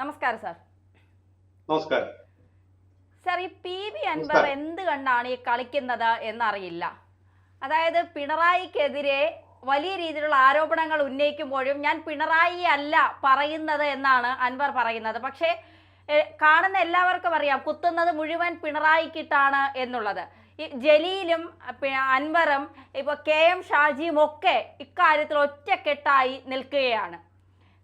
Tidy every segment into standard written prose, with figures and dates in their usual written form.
നമസ്കാരം സാർ. നമസ്കാരം. സാർ, ഈ PV അൻവർ നമസ്കാരം. എന്ത് കണ്ടാണ് ഈ കളിക്കുന്നത് എന്നറിയില്ല. അതായത് പിണറായിക്കെതിരെ വലിയ രീതിയിലുള്ള ആരോപണങ്ങൾ ഉന്നയിക്കുമ്പോഴും ഞാൻ പിണറായി അല്ല പറയുന്നത് എന്നാണ് അൻവർ പറയുന്നത്. പക്ഷേ കാണുന്ന എല്ലാവർക്കും അറിയാം കുത്തുന്നത് മുഴുവൻ പിണറായിക്കിട്ടാണ് എന്നുള്ളത്. ഈ ജലീലും അൻവറും ഇപ്പോൾ KM ഷാജിയും ഒക്കെ ഇക്കാര്യത്തിൽ ഒറ്റക്കെട്ടായി നിൽക്കുകയാണ്.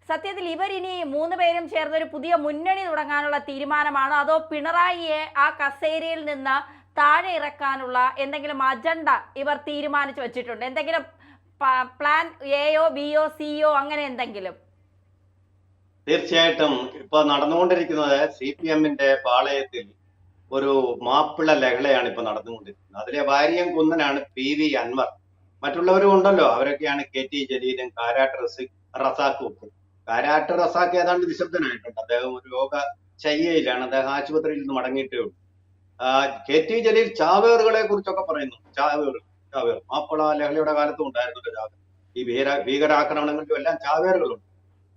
സത്യത്തിൽ ഇവരിനി മൂന്ന് പേരും ചേർന്ന് ഒരു പുതിയ മുന്നണി തുടങ്ങാനുള്ള തീരുമാനമാണോ, അതോ പിണറായിയെ ആ കസേരയിൽ നിന്ന് താഴെ ഇറക്കാനുള്ള എന്തെങ്കിലും അജണ്ട ഇവർ തീരുമാനിച്ചു വെച്ചിട്ടുണ്ട്? എന്തെങ്കിലും പ്ലാൻ എയോ ബിയോ സിയോ അങ്ങനെ എന്തെങ്കിലും? തീർച്ചയായിട്ടും ഇപ്പൊ നടന്നുകൊണ്ടിരിക്കുന്നത് CPM-ന്റെ പാളയത്തിൽ ഒരു മാപ്പിള ലഹളയാണ് ഇപ്പൊ നടന്നുകൊണ്ടിരിക്കുന്നത്. അതിലെ വാര്യം കുന്നനാണ് PV അൻവർ. മറ്റുള്ളവരും ഉണ്ടല്ലോ, അവരൊക്കെയാണ് KT ജലീലും കാരാട്ട് റസാഖും ഒക്കെ. കാരാട്ട് റസാഖ് ഏതാണ്ട് നിശബ്ദനായിട്ടുണ്ട്. അദ്ദേഹം ഒരു രോഗ ശയ്യയിലാണ്. അദ്ദേഹം ആശുപത്രിയിൽ നിന്ന് മടങ്ങിയിട്ടേ ഉള്ളൂ. KT ജലീൽ ചാവേറുകളെ കുറിച്ചൊക്കെ പറയുന്നു. ചാവേർ മാപ്പിള ലഹളയുടെ കാലത്തും ഉണ്ടായിരുന്നല്ലോ ചാവേർ. ഈ ഭീകരാക്രമണങ്ങളിലും എല്ലാം ചാവേറുകളുണ്ട്.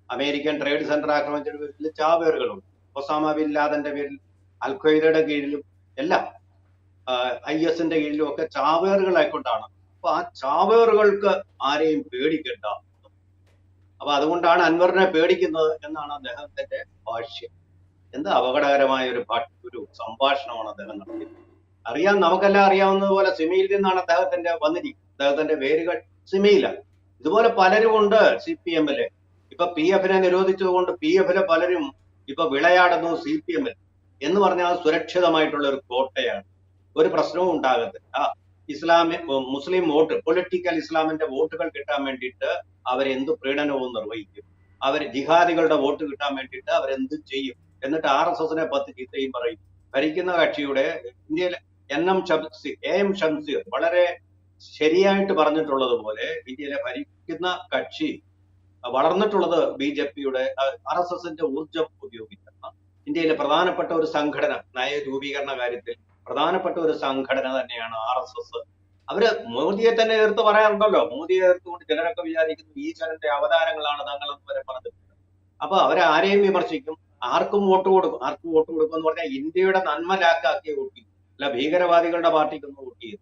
അമേരിക്കൻ ട്രേഡ് സെന്റർ ആക്രമിച്ചതിന്റെ പേരിൽ ചാവേറുകളുണ്ട്. ഒസാമ ബിൻ ലാദന്റെ പേരിൽ അൽ ഖ്വയ്ദയുടെ കീഴിലും എല്ലാം IS-ന്റെ കീഴിലും ഒക്കെ ചാവേറുകളായിക്കൊണ്ടാണ്. അപ്പൊ ആ ചാവേറുകൾക്ക് ആരെയും പേടിക്കണ്ട. അപ്പൊ അതുകൊണ്ടാണ് അൻവറിനെ പേടിക്കുന്നത് എന്നാണ് അദ്ദേഹത്തിന്റെ ഭാഷ്യം. എന്താ അപകടകരമായ ഒരു സംഭാഷണമാണ് അദ്ദേഹം നടത്തിയത്. അറിയാം, നമുക്കെല്ലാം അറിയാവുന്നതുപോലെ സിമിയിൽ നിന്നാണ് അദ്ദേഹത്തിന്റെ വന്നിരിക്കുന്നത്. അദ്ദേഹത്തിന്റെ വേരുകൾ സിമിയിലാണ്. ഇതുപോലെ പലരും ഉണ്ട് CPM-ല്. ഇപ്പൊ PF-നെ നിരോധിച്ചതുകൊണ്ട് PF-ലെ പലരും ഇപ്പൊ വിളയാടുന്നു CPM-ൽ എന്ന് പറഞ്ഞാൽ സുരക്ഷിതമായിട്ടുള്ള ഒരു കോട്ടയാണ്. ഒരു പ്രശ്നവും ഉണ്ടാകത്തില്ല. മുസ്ലിം വോട്ട്, പൊളിറ്റിക്കൽ ഇസ്ലാമിന്റെ വോട്ടുകൾ കിട്ടാൻ വേണ്ടിയിട്ട് അവരെന്ത് പ്രീണനവും നിർവഹിക്കും. അവർ ജിഹാദികളുടെ വോട്ട് കിട്ടാൻ വേണ്ടിയിട്ട് അവരെന്ത് ചെയ്യും. എന്നിട്ട് RSS-നെ പറ്റി ചീത്തയും പറയും. ഭരിക്കുന്ന കക്ഷിയുടെ ഇന്ത്യയിലെ AM ഷംസീർ വളരെ ശരിയായിട്ട് പറഞ്ഞിട്ടുള്ളത് പോലെ ഇന്ത്യയിലെ ഭരിക്കുന്ന കക്ഷി വളർന്നിട്ടുള്ളത് BJP-യുടെ RSS-ന്റെ ഊർജം ഉപയോഗിക്കുന്ന ഇന്ത്യയിലെ പ്രധാനപ്പെട്ട ഒരു സംഘടന, നയരൂപീകരണ കാര്യത്തിൽ പ്രധാനപ്പെട്ട ഒരു സംഘടന തന്നെയാണ് RSS. അവര് മോദിയെ തന്നെ എതിർത്ത് പറയാറുണ്ടല്ലോ. മോദിയെ എതിർത്തുകൊണ്ട് ചിലരൊക്കെ വിചാരിക്കുന്നു ഈശ്വരന്റെ അവതാരങ്ങളാണ് തങ്ങളെന്ന് വരെ പറഞ്ഞിട്ടുണ്ട്. അപ്പൊ അവരെ ആരെയും വിമർശിക്കും, ആർക്കും വോട്ട് കൊടുക്കും. ആർക്കും വോട്ട് കൊടുക്കും എന്ന് പറഞ്ഞാൽ ഇന്ത്യയുടെ നന്മ ലാക്കാക്കിയ വോട്ട് ചെയ്യും, അല്ല ഭീകരവാദികളുടെ പാർട്ടിക്കൊന്നും വോട്ട് ചെയ്യും.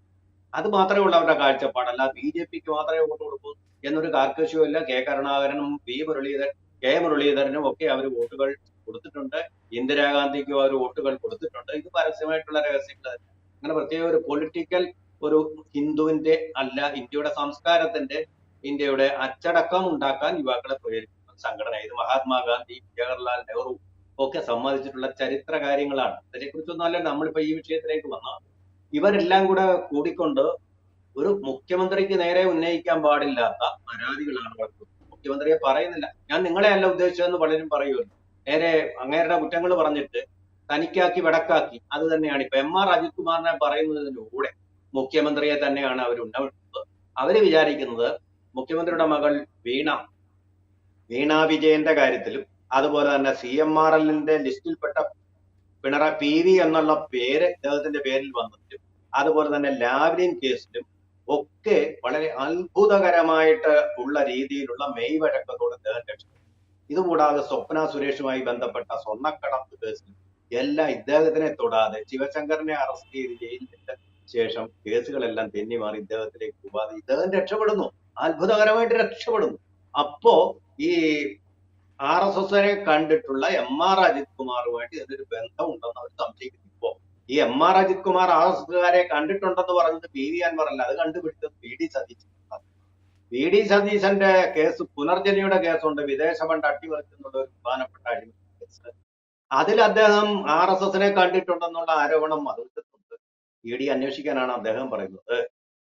അത് മാത്രമേ ഉള്ളൂ അവരുടെ കാഴ്ചപ്പാടല്ല BJP-ക്ക് മാത്രമേ വോട്ട് കൊടുക്കൂ എന്നൊരു കാർക്കശ്യവും ഇല്ല. കരുണാകരനും മുരളീധരനും ഒക്കെ അവർ വോട്ടുകൾ കൊടുത്തിട്ടുണ്ട്. ഇന്ദിരാഗാന്ധിക്കും അവർ വോട്ടുകൾ കൊടുത്തിട്ടുണ്ട്. ഇത് പരസ്യമായിട്ടുള്ള രഹസ്യങ്ങൾ. അങ്ങനെ പ്രത്യേക ഒരു പൊളിറ്റിക്കൽ ഒരു ഹിന്ദുവിന്റെ അല്ല, ഇന്ത്യയുടെ സംസ്കാരത്തിന്റെ, ഇന്ത്യയുടെ അച്ചടക്കം ഉണ്ടാക്കാൻ യുവാക്കളെ പ്രേരിപ്പിക്കുന്ന സംഘടന. ഇത് മഹാത്മാഗാന്ധി, ജവഹർലാൽ നെഹ്റു ഒക്കെ സമ്മതിച്ചിട്ടുള്ള ചരിത്ര കാര്യങ്ങളാണ്. ഇതിനെക്കുറിച്ചൊന്നും അല്ല നമ്മളിപ്പോ ഈ വിഷയത്തിലേക്ക് വന്ന. ഇവരെല്ലാം കൂടെ കൂടിക്കൊണ്ട് ഒരു മുഖ്യമന്ത്രിക്ക് നേരെ ഉന്നയിക്കാൻ പാടില്ലാത്ത പരാതികളാണ് വളർത്തുന്നത്. മുഖ്യമന്ത്രിയെ പറയുന്നില്ല, ഞാൻ നിങ്ങളെ അല്ല ഉദ്ദേശിച്ചതെന്ന് പലരും പറയുമല്ലോ. നേരെ അങ്ങേരുടെ കുറ്റങ്ങൾ പറഞ്ഞിട്ട് തനിക്കാക്കി വെടക്കാക്കി. അത് തന്നെയാണ് ഇപ്പൊ MR അജിത് കുമാറിനെ പറയുന്നതിലൂടെ മുഖ്യമന്ത്രിയെ തന്നെയാണ് അവർ ഉന്നമിടുന്നത്. അവര് വിചാരിക്കുന്നത് മുഖ്യമന്ത്രിയുടെ മകൾ വീണ വിജയന്റെ കാര്യത്തിലും അതുപോലെ തന്നെ CMRL-ന്റെ ലിസ്റ്റിൽപ്പെട്ട PV എന്നുള്ള പേര് ഇദ്ദേഹത്തിന്റെ പേരിൽ വന്നതിലും അതുപോലെ തന്നെ ലാവ്ലിൻ കേസിലും ഒക്കെ വളരെ അത്ഭുതകരമായിട്ട് ഉള്ള രീതിയിലുള്ള മെയ്വഴക്കത്തോടെ ഇദ്ദേഹം രക്ഷപ്പെട്ടു. ഇതുകൂടാതെ സ്വപ്ന സുരേഷുമായി ബന്ധപ്പെട്ട സ്വർണ്ണക്കടത്ത് കേസിൽ എല്ലാം ഇദ്ദേഹത്തിനെ തൊടാതെ ശിവശങ്കറിനെ അറസ്റ്റ് ചെയ്ത് ജയിലിന്റെ ശേഷം കേസുകളെല്ലാം തെന്നി മാറി ഇദ്ദേഹത്തിലേക്ക് പോകാതെ ഇദ്ദേഹം രക്ഷപ്പെടുന്നു. അത്ഭുതകരമായിട്ട് രക്ഷപ്പെടുന്നു. അപ്പോ ഈ RSS-നെ കണ്ടിട്ടുള്ള MR അജിത് കുമാറുമായിട്ട് ഇതിനൊരു ബന്ധമുണ്ടെന്ന് അവർ സംശയിക്കുന്നു. ഇപ്പോ ഈ MR അജിത് കുമാർ RSS-കാരെ കണ്ടിട്ടുണ്ടെന്ന് പറഞ്ഞത് PV അൻവർ അല്ല, അത് കണ്ടുപിടിച്ചത് VD സതീശൻ. VD സതീശന്റെ കേസ്, പുനർജനിയുടെ കേസുണ്ട്, വിദേശ ഫണ്ട് അട്ടിമറിച്ചെന്നുള്ള ഒരു പ്രധാനപ്പെട്ട അഴിമതി കേസ്. അതിൽ അദ്ദേഹം RSS-നെ കണ്ടിട്ടുണ്ടെന്നുള്ള ആരോപണം മറുത്തിട്ടുണ്ട്. ED അന്വേഷിക്കാനാണ് അദ്ദേഹം പറയുന്നത്.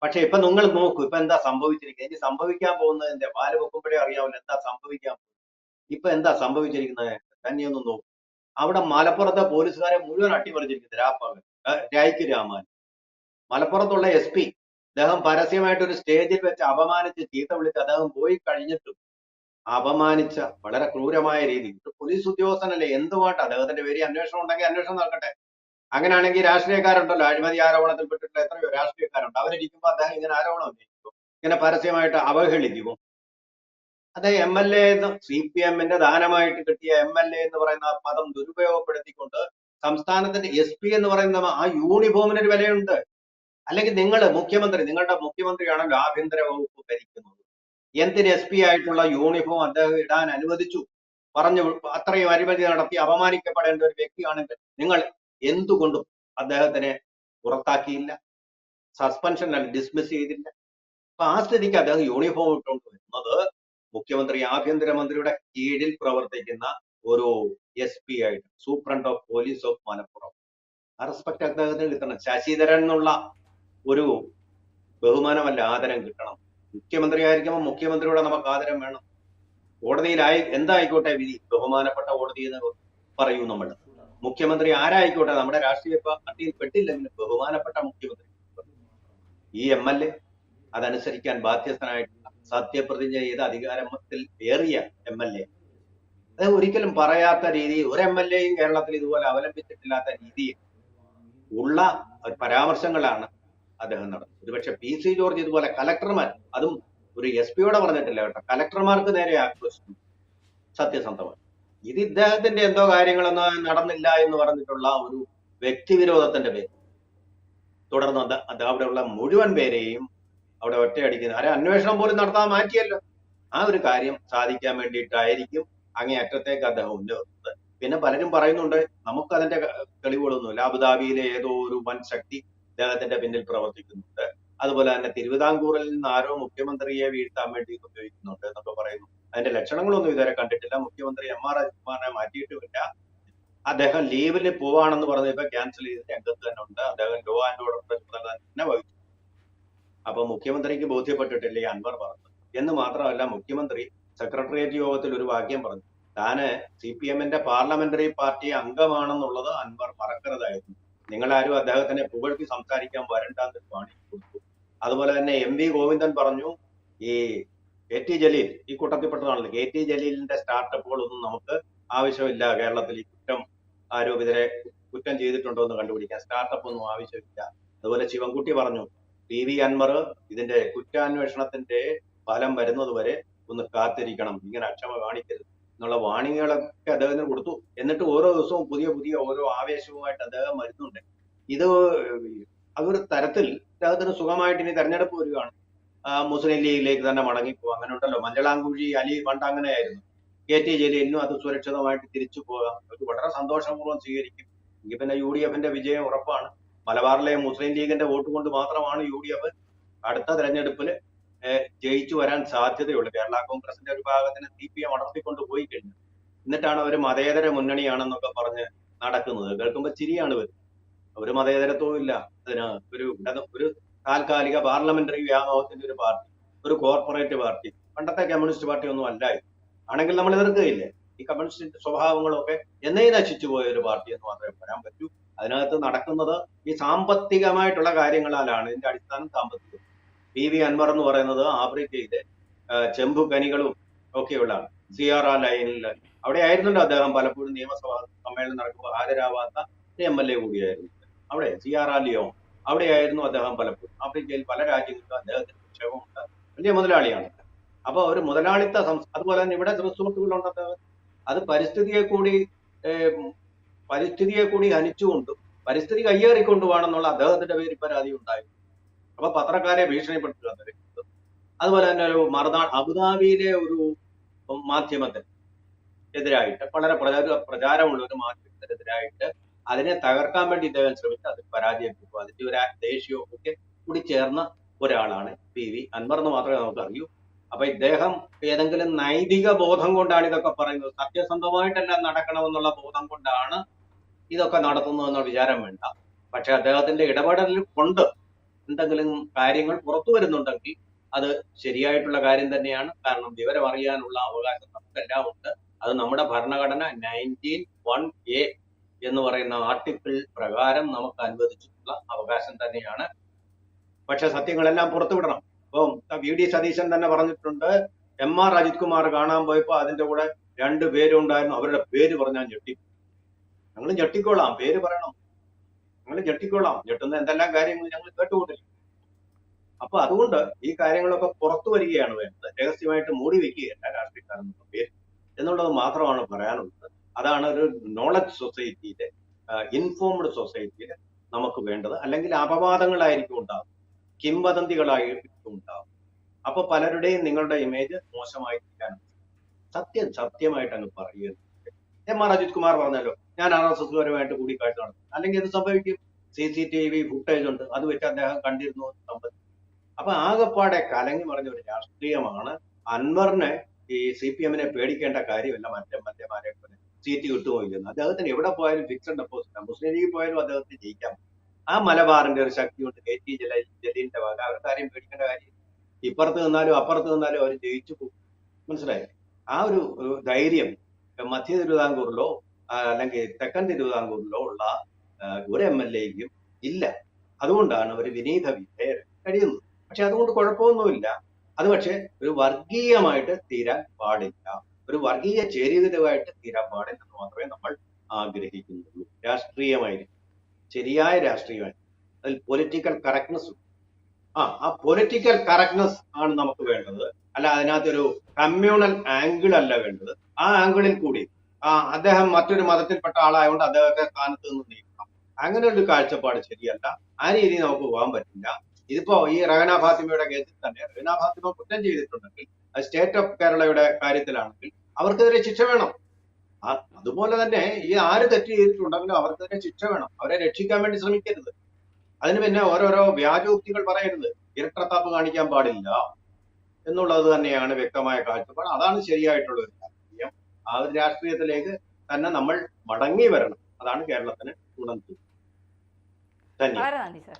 പക്ഷെ ഇപ്പൊ നിങ്ങൾ നോക്കൂ, ഇപ്പൊ എന്താ സംഭവിച്ചിരിക്കുന്നത്? ഇനി സംഭവിക്കാൻ പോകുന്നത് എന്റെ പാല് വെക്കുമ്പോഴേ അറിയാവില്ല എന്താ സംഭവിക്കാൻ. ഇപ്പൊ എന്താ സംഭവിച്ചിരിക്കുന്നത് തന്നെയൊന്നും നോക്കും. അവിടെ മലപ്പുറത്തെ പോലീസുകാരെ മുഴുവൻ അട്ടിമറിച്ചിരിക്കുന്നത് രായ്ക്ക് രാമാൻ. മലപ്പുറത്തുള്ള SP അദ്ദേഹം പരസ്യമായിട്ട് ഒരു സ്റ്റേജിൽ വെച്ച് അപമാനിച്ച് ചീത്ത വിളിച്ച് അദ്ദേഹം പോയി കഴിഞ്ഞിട്ടും അപമാനിച്ച വളരെ ക്രൂരമായ രീതി. പോലീസ് ഉദ്യോഗസ്ഥനല്ലേ, എന്തുമായിട്ട് അദ്ദേഹത്തിന്റെ പേര് അന്വേഷണം ഉണ്ടെങ്കിൽ അന്വേഷണം നടക്കട്ടെ. അങ്ങനെയാണെങ്കിൽ രാഷ്ട്രീയക്കാരുണ്ടല്ലോ, അഴിമതി ആരോപണത്തിൽപ്പെട്ടിട്ടുള്ള എത്രയോ രാഷ്ട്രീയക്കാരുണ്ട്. അവരിരിക്കുമ്പോൾ അദ്ദേഹം ഇങ്ങനെ ആരോപണം ഉന്നയിക്കുമോ, ഇങ്ങനെ പരസ്യമായിട്ട് അവഹേളിക്കുമോ? അതെ, എം എൽ എ എന്ന് CPM-ന്റെ ദാനമായിട്ട് കിട്ടിയ MLA എന്ന് പറയുന്ന ആ പദം ദുരുപയോഗപ്പെടുത്തിക്കൊണ്ട് സംസ്ഥാനത്തിന്റെ SP എന്ന് പറയുന്ന ആ യൂണിഫോമിന് ഒരു വിലയുണ്ട്. അല്ലെങ്കിൽ നിങ്ങളുടെ മുഖ്യമന്ത്രിയാണല്ലോ ആഭ്യന്തര വകുപ്പ് ഭരിക്കുന്നത്. എന്തിന് SP ആയിട്ടുള്ള യൂണിഫോം അദ്ദേഹം ഇടാൻ അനുവദിച്ചു? പറഞ്ഞു അത്രയും അഴിമതി നടത്തി അപമാനിക്കപ്പെടേണ്ട ഒരു വ്യക്തിയാണെങ്കിൽ നിങ്ങൾ എന്തുകൊണ്ടും അദ്ദേഹത്തിനെ പുറത്താക്കിയില്ല, സസ്പെൻഷൻ അല്ല ഡിസ്മിസ് ചെയ്തില്ല? അപ്പൊ ആ സ്ഥിതിക്ക് അദ്ദേഹം യൂണിഫോം ഇട്ടുകൊണ്ട് വരുന്നത് ആഭ്യന്തരമന്ത്രിയുടെ കീഴിൽ പ്രവർത്തിക്കുന്ന ഒരു SP ആയിട്ട്, superintendent of police of Malappuram. ആ റെസ്പെക്ട് അദ്ദേഹത്തിന് കിട്ടണം. ശശിധരൻ എന്നുള്ള ഒരു ബഹുമാനമല്ല, ആദരം കിട്ടണം. മുഖ്യമന്ത്രി ആയിരിക്കുമ്പോൾ മുഖ്യമന്ത്രിയോട് നമുക്ക് ആദരം വേണം. കോടതിയിലായി എന്തായിക്കോട്ടെ വിധി, ബഹുമാനപ്പെട്ട കോടതി എന്ന് പറയൂ നമ്മൾ. മുഖ്യമന്ത്രി ആരായിക്കോട്ടെ, നമ്മുടെ രാഷ്ട്രീയ പാർട്ടിയിൽ പെട്ടില്ലെങ്കിലും ബഹുമാനപ്പെട്ട മുഖ്യമന്ത്രി. ഈ MLA അതനുസരിക്കാൻ ബാധ്യസ്ഥനായിട്ടുള്ള, സത്യപ്രതിജ്ഞ ചെയ്ത് അധികാരത്തിൽ ഏറിയ MLA. അത് ഒരിക്കലും പറയാത്ത രീതിയിൽ ഒരു MLA-യും കേരളത്തിൽ ഇതുപോലെ അവലംബിച്ചിട്ടില്ലാത്ത രീതിയിൽ ഉള്ള പരാമർശങ്ങളാണ് അദ്ദേഹം നടത്തുന്നത്. ഒരുപക്ഷെ PC ജോർജ് ഇതുപോലെ കലക്ടർമാർ, അതും ഒരു SP-യോടെ പറഞ്ഞിട്ടില്ല കേട്ടോ, കലക്ടർമാർക്ക് നേരെ ആക്രോശിച്ചു സത്യസന്ധമായി. ഇത് ഇദ്ദേഹത്തിന്റെ എന്തോ കാര്യങ്ങളൊന്നും നടന്നില്ല എന്ന് പറഞ്ഞിട്ടുള്ള ഒരു വ്യക്തിവിരോധത്തിന്റെ പേര് തുടർന്ന് അവിടെയുള്ള മുഴുവൻ പേരെയും അവിടെ ഒറ്റയടിക്കുന്ന, അന്വേഷണം പോലും നടത്താൻ മാറ്റിയല്ലോ. ആ ഒരു കാര്യം സാധിക്കാൻ വേണ്ടിയിട്ടായിരിക്കും അങ്ങേയറ്റത്തേക്ക് അദ്ദേഹം ഉന്നയിച്ചത്. പിന്നെ പലരും പറയുന്നുണ്ട് നമുക്ക് അതിന്റെ തെളിവുകളൊന്നുമില്ല, അബുദാബിയിലെ ഏതോ ഒരു വൻ ശക്തി അദ്ദേഹത്തിന്റെ പിന്നിൽ പ്രവർത്തിക്കുന്നുണ്ട്, അതുപോലെ തന്നെ തിരുവിതാംകൂറിൽ നിന്ന് ആരോ മുഖ്യമന്ത്രിയെ വീഴ്ത്താൻ വേണ്ടി ഉപയോഗിക്കുന്നുണ്ട് എന്നൊക്കെ പറയുന്നു. അതിന്റെ ലക്ഷണങ്ങളൊന്നും ഇതുവരെ കണ്ടിട്ടില്ല. മുഖ്യമന്ത്രി MR അജിത്കുമാറിനെ മാറ്റിയിട്ടുമില്ല. അദ്ദേഹം ലീവിൽ പോവാണെന്ന് പറഞ്ഞപ്പോ ക്യാൻസൽ ചെയ്ത് രംഗത്ത് തന്നെ ഉണ്ട്. അദ്ദേഹം ലോ ആൻഡ് ഓർഡർ തന്നെ വഹിച്ചു. അപ്പൊ മുഖ്യമന്ത്രിക്ക് ബോധ്യപ്പെട്ടിട്ടില്ല ഈ അൻവർ പറഞ്ഞത് എന്ന് മാത്രമല്ല, മുഖ്യമന്ത്രി സെക്രട്ടേറിയറ്റ് യോഗത്തിൽ ഒരു വാക്യം പറഞ്ഞു, താന് CPM-ന്റെ പാർലമെന്ററി പാർട്ടി അംഗമാണെന്നുള്ളത് അൻവർ മറക്കരുതായിരുന്നു. നിങ്ങളാരും അദ്ദേഹത്തിനെ പുകഴ്ത്തി സംസാരിക്കാൻ വരണ്ടെന്ന് വാണി കൊടുത്തു. അതുപോലെ തന്നെ MV ഗോവിന്ദൻ പറഞ്ഞു, ഈ KT ജലീൽ ഈ കൂട്ടത്തിൽപ്പെട്ടതാണല്ലോ, KT ജലീലിന്റെ സ്റ്റാർട്ടപ്പുകളൊന്നും നമുക്ക് ആവശ്യമില്ല. കേരളത്തിൽ ഈ ആരോപിതരെ കുറ്റം ചെയ്തിട്ടുണ്ടോ എന്ന് കണ്ടുപിടിക്കാൻ സ്റ്റാർട്ടപ്പ് ഒന്നും ആവശ്യമില്ല. അതുപോലെ ശിവൻകുട്ടി പറഞ്ഞു, PV അൻവർ ഇതിന്റെ കുറ്റാന്വേഷണത്തിന്റെ ഫലം വരുന്നത് വരെ ഒന്ന് കാത്തിരിക്കണം, ഇങ്ങനെ അക്ഷമ കാണിക്കരുത് എന്നുള്ള വാണിങ്ങുകളൊക്കെ അദ്ദേഹത്തിന് കൊടുത്തു. എന്നിട്ട് ഓരോ ദിവസവും പുതിയ പുതിയ ഓരോ ആവേശവുമായിട്ട് അദ്ദേഹം വരുന്നുണ്ട്. ഇത് അതൊരു തരത്തിൽ അദ്ദേഹത്തിന് സുഖമായിട്ട് ഇനി തെരഞ്ഞെടുപ്പ് വരികയാണ്, മുസ്ലിം ലീഗിലേക്ക് തന്നെ മടങ്ങിപ്പോകും. അങ്ങനെ ഉണ്ടല്ലോ, മഞ്ചളാംകുഴി അലി പണ്ട് അങ്ങനെയായിരുന്നു. KT ജലീലിനും അത് സുരക്ഷിതമായിട്ട് തിരിച്ചു പോകാം, അത് വളരെ സന്തോഷപൂർവ്വം സ്വീകരിക്കും. എങ്കിൽ പിന്നെ UDF-ന്റെ വിജയം ഉറപ്പാണ്. മലബാറിലെ മുസ്ലിം ലീഗിന്റെ വോട്ട് കൊണ്ട് മാത്രമാണ് UDF അടുത്ത തെരഞ്ഞെടുപ്പിൽ ജയിച്ചു വരാൻ സാധ്യതയുള്ളൂ. കേരള കോൺഗ്രസിന്റെ ഒരു ഭാഗത്തിന് CPM അടർത്തിക്കൊണ്ട് പോയി കഴിഞ്ഞു. എന്നിട്ടാണ് അവർ മതേതര മുന്നണിയാണെന്നൊക്കെ പറഞ്ഞ് നടക്കുന്നത്. കേൾക്കുമ്പോൾ ചിരിയാണ് വരുന്നത്. ഒരു മതേതരത്വവും ഇല്ല. അതിന് ഒരു താൽക്കാലിക പാർലമെന്ററി വ്യാമോഹത്തിന്റെ ഒരു പാർട്ടി, ഒരു കോർപ്പറേറ്റ് പാർട്ടി, പണ്ടത്തെ കമ്മ്യൂണിസ്റ്റ് പാർട്ടി ഒന്നും അല്ലായിരുന്നു. ആണെങ്കിൽ നമ്മൾ എതിർക്കുകയില്ലേ? ഈ കമ്മ്യൂണിസ്റ്റ് സ്വഭാവങ്ങളൊക്കെ എന്നേ നശിച്ചു പോയ ഒരു പാർട്ടി എന്ന് മാത്രമേ പറയാൻ പറ്റൂ. അതിനകത്ത് നടക്കുന്നത് ഈ സാമ്പത്തികമായിട്ടുള്ള കാര്യങ്ങളാലാണ്. ഇതിന്റെ അടിസ്ഥാനം സാമ്പത്തികം. PV അൻവർ എന്ന് പറയുന്നത് ആഫ്രിക്കയിലെ ചെമ്പു ഖനികളും ഒക്കെയുള്ളതാണ്. CRA ലൈനിൽ അവിടെ ആയിരുന്നല്ലോ അദ്ദേഹം പലപ്പോഴും നിയമസഭാ സമ്മേളനം നടക്കുമ്പോൾ ഹാജരാവാത്ത MLA കൂടിയായിരുന്നു. അവിടെ CRA ലിയോൺ അവിടെയായിരുന്നു അദ്ദേഹം പലപ്പോഴും. ആഫ്രിക്കയിൽ പല രാജ്യങ്ങളിലും അദ്ദേഹത്തിന് നിക്ഷേപമുണ്ട്, വലിയ മുതലാളിയാണ്. അപ്പൊ ഒരു മുതലാളിത്ത അതുപോലെ തന്നെ ഇവിടെ റിസോർട്ടുകളുണ്ട് അദ്ദേഹം. അത് പരിസ്ഥിതിയെ കൂടി ഹനിച്ചുകൊണ്ടും പരിസ്ഥിതി കയ്യേറിക്കൊണ്ടുപോകണമെന്നുള്ള അദ്ദേഹത്തിന്റെ പേരിൽ പരാതി ഉണ്ടായിരുന്നു. അപ്പൊ പത്രക്കാരെ ഭീഷണിപ്പെടുത്തുക. അതുപോലെ തന്നെ ഒരു അബുദാബിയിലെ ഒരു മാധ്യമത്തിന് എതിരായിട്ട്, വളരെ പ്രചാരമുള്ള ഒരു മാധ്യമത്തിനെതിരായിട്ട് അതിനെ തകർക്കാൻ വേണ്ടി ഇദ്ദേഹം ശ്രമിച്ച് അതിൽ പരാജയപ്പെട്ടു. അതിന്റെ ഒരു ദേഷ്യവും ഒക്കെ കൂടി ചേർന്ന ഒരാളാണ് PV അൻവർ എന്ന് മാത്രമേ നമുക്ക് അറിയൂ. അപ്പൊ ഇദ്ദേഹം ഏതെങ്കിലും നൈതിക ബോധം കൊണ്ടാണ് ഇതൊക്കെ പറയുന്നത്, സത്യസന്ധമായിട്ടെല്ലാം നടക്കണമെന്നുള്ള ബോധം കൊണ്ടാണ് ഇതൊക്കെ നടത്തുന്നതെന്ന വിചാരം വേണ്ട. പക്ഷെ അദ്ദേഹത്തിന്റെ ഇടപെടൽ കൊണ്ട് എന്തെങ്കിലും കാര്യങ്ങൾ പുറത്തു വരുന്നുണ്ടെങ്കിൽ അത് ശരിയായിട്ടുള്ള കാര്യം തന്നെയാണ്. കാരണം വിവരം അറിയാനുള്ള അവകാശം നമുക്കെല്ലാം ഉണ്ട്. അത് നമ്മുടെ ഭരണഘടന 19(1)A എന്ന് പറയുന്ന ആർട്ടിക്കിൾ പ്രകാരം നമുക്ക് അനുവദിച്ചിട്ടുള്ള അവകാശം തന്നെയാണ്. പക്ഷെ സത്യങ്ങളെല്ലാം പുറത്തുവിടണം. ഇപ്പം VD സതീശൻ തന്നെ പറഞ്ഞിട്ടുണ്ട്, MR അജിത്കുമാർ കാണാൻ പോയപ്പോ അതിന്റെ കൂടെ 2 പേരുണ്ടായിരുന്നു, അവരുടെ പേര് പറഞ്ഞാൽ ഞങ്ങൾ ഞെട്ടിക്കോളാം, പേര് പറയണം, ഞങ്ങൾ ഞെട്ടിക്കോളാം, ഞെട്ടുന്ന എന്തെല്ലാം കാര്യങ്ങൾ ഞങ്ങൾ കേട്ടുകൊണ്ടിരിക്കും. അപ്പൊ അതുകൊണ്ട് ഈ കാര്യങ്ങളൊക്കെ പുറത്തു വരികയാണ് വേണ്ടത്. രഹസ്യമായിട്ട് മൂടി വെക്കുകയല്ല രാഷ്ട്രീയക്കാരെന്നുള്ള പേര് എന്നുള്ളത് മാത്രമാണ് പറയാനുള്ളത്. അതാണ് ഒരു നോളജ് സൊസൈറ്റിയിലെ, ഇൻഫോംഡ് സൊസൈറ്റിയിൽ നമുക്ക് വേണ്ടത്. അല്ലെങ്കിൽ അപവാദങ്ങളായിരിക്കും ഉണ്ടാകും, കിംവദന്തികളായിരിക്കും ഉണ്ടാകും. അപ്പൊ പലരുടെയും നിങ്ങളുടെ ഇമേജ് മോശമായി തീരാനും സത്യമായിട്ട് അങ്ങ് പറയുക. എം.ആർ. അജിത് കുമാർ പറഞ്ഞല്ലോ, ഞാൻ RSS പരമായിട്ട് കൂടിക്കാഴ്ച നടത്തും. അല്ലെങ്കിൽ ഇത് സംഭവിക്കും. CCTV ഫുട്ടേജ് ഉണ്ട്, അത് വെച്ച് അദ്ദേഹം കണ്ടിരുന്നു സംഭവിക്കും. അപ്പൊ ആകെപ്പാടെ കലങ്ങി മറിഞ്ഞ ഒരു രാഷ്ട്രീയമാണ്. അൻവറിനെ ഈ CPM-നെ പേടിക്കേണ്ട കാര്യമില്ല. മറ്റേമാരെ പോലെ സീറ്റ് കിട്ടുപോയിരുന്നു. അദ്ദേഹത്തിന് എവിടെ പോയാലും ഫിക്സഡ് ഡെപ്പോസിറ്റ്. മുസ്ലിം ലീഗ് പോയാലും അദ്ദേഹത്തിന് ജയിക്കാം. ആ മലബാറിന്റെ ഒരു ശക്തി കൊണ്ട് KT ജലീലിന്റെ വക അവർക്ക് ആരെയും പേടിക്കേണ്ട കാര്യം. ഇപ്പുറത്ത് നിന്നാലും അപ്പുറത്ത് നിന്നാലും അവർ ജയിച്ചു പോകും. മനസ്സിലായി? ആ ഒരു ധൈര്യം മധ്യ തിരുവിതാംകൂറിലോ അല്ലെങ്കിൽ തെക്കൻ തിരുവിതാംകൂറിലോ ഉള്ള ഒരു MLA-ക്കും ഇല്ല. അതുകൊണ്ടാണ് അവർ വിനീത വിധേയർ കഴിയുന്നത്. പക്ഷെ അതുകൊണ്ട് കുഴപ്പമൊന്നുമില്ല. അത് പക്ഷെ ഒരു വർഗീയമായിട്ട് തീരാൻ പാടില്ല, ഒരു വർഗീയ ചേരിതിരിവായിട്ട് തീരാൻ പാടില്ലെന്ന് മാത്രമേ നമ്മൾ ആഗ്രഹിക്കുന്നുള്ളൂ. രാഷ്ട്രീയമായിരിക്കും, ശരിയായ രാഷ്ട്രീയമായിരിക്കും, അതിൽ പൊളിറ്റിക്കൽ കറക്റ്റ്നെസ്. ആ പൊളിറ്റിക്കൽ കറക്റ്റ്നെസ് ആണ് നമുക്ക് വേണ്ടത്. അല്ല അതിനകത്തൊരു കമ്മ്യൂണൽ ആംഗിൾ അല്ല വേണ്ടത്. ആ ആംഗിളിൽ കൂടി അദ്ദേഹം മറ്റൊരു മതത്തിൽപ്പെട്ട ആളായതുകൊണ്ട് അദ്ദേഹത്തെ സ്ഥാനത്ത് നിന്ന് നീക്കണം, അങ്ങനെ ഒരു കാഴ്ചപ്പാട് ശരിയല്ല. ആ രീതിയിൽ നമുക്ക് പോകാൻ പറ്റില്ല. ഇതിപ്പോ ഈ റഹന ഫാത്തിമയുടെ കേസിൽ തന്നെ റഹന ഫാത്തിമ കുറ്റം ചെയ്തിട്ടുണ്ടെങ്കിൽ, അത് സ്റ്റേറ്റ് ഓഫ് കേരളയുടെ കാര്യത്തിലാണെങ്കിൽ അവർക്കെതിരെ ശിക്ഷ വേണം. അതുപോലെ തന്നെ ഈ ആര് തെറ്റ് ചെയ്തിട്ടുണ്ടെങ്കിലും അവർക്കെതിരെ ശിക്ഷ വേണം. അവരെ രക്ഷിക്കാൻ വേണ്ടി ശ്രമിക്കരുത്. അതിന് പിന്നെ ഓരോരോ വ്യാജോക്തികൾ പറയരുത്, ഇരട്ടത്താപ്പ് കാണിക്കാൻ പാടില്ല എന്നുള്ളത് തന്നെയാണ് വ്യക്തമായ കാഴ്ചപ്പാട്. അതാണ് ശരിയായിട്ടുള്ള ഒരു രാഷ്ട്രീയം. ആ ഒരു രാഷ്ട്രീയത്തിലേക്ക് തന്നെ നമ്മൾ മടങ്ങി വരണം. അതാണ് കേരളത്തിന് ഗുണം ചെയ്യുന്നത്. വളരെ നന്ദി സർ.